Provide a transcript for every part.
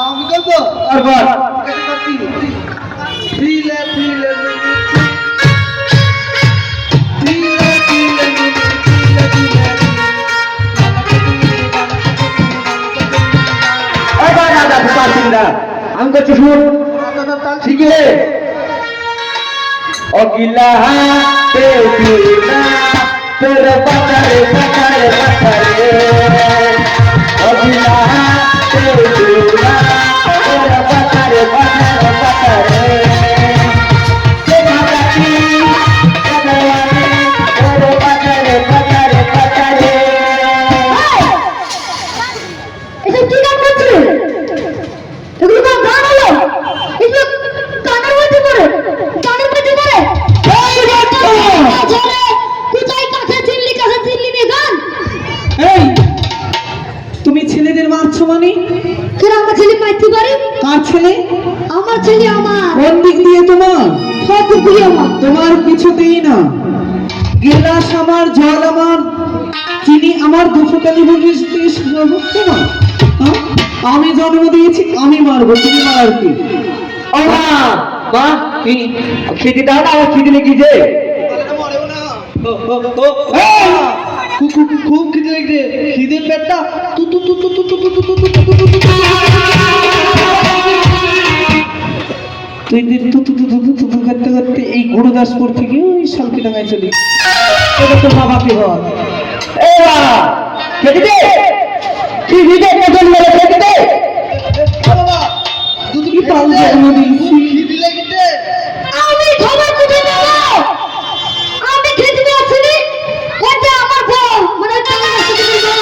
আমি করবো আর বল ফিলে ফিলে আমি করছি শুন শিখে অগিলা তোর পাতারে পাতারে পাতারে অগিলা তোর পাতারে পাতারে পাতারে তুমি ছেলেদের মারছো মানে তোর আমার ছেলে পাইতে পারে? কার ছেলে? আমার ছেলে আমার। কোন দিক দিয়ে তোমার? সব দিক দিয়ে আমার। তোমার কিছুতেই না। গিলাস আমার, জল আমার, চিনি আমার, 200 টাকা বলিস তোমার। আমি জন্ম দিয়েছি, আমি মারবো, তুমি মার কি? মা খেতে দাও না, আমার খিদে লেগেছে। খুব খিদে লেগেছে, খিদের পেটটা তু তু তু তু তু তু তু তু তু তু করতে করতে এই গুরুদাসপুর থেকে ওই শালকিডাঙ্গায় চলি। এটা তোর বাবাকে হয়। খেতে দে, কি দিতে কজন মেরে খেতে দে। কি পাল জন্ম দিয়েছি। আমি খবর খুঁজে নেব। আমি খেতে দিয়েছি। ওটা আমার বউ, মানে চাল গাছে দিবি না।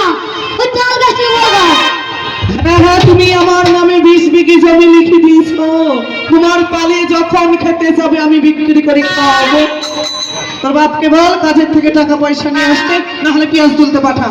ওই চাল গাছে বাবা। হ্যাঁ, তুমি আমার নামে 20 বিঘি জমি লিখে দিয়েছো। তোমার পালে যখন খেতে যাবে আমি বিক্রি করে খাওয়াবো। তোর বাপকে বল কাজের থেকে টাকা পয়সা নিয়ে আসতে, না হলে পেঁয়াজ তুলতে পাঠা।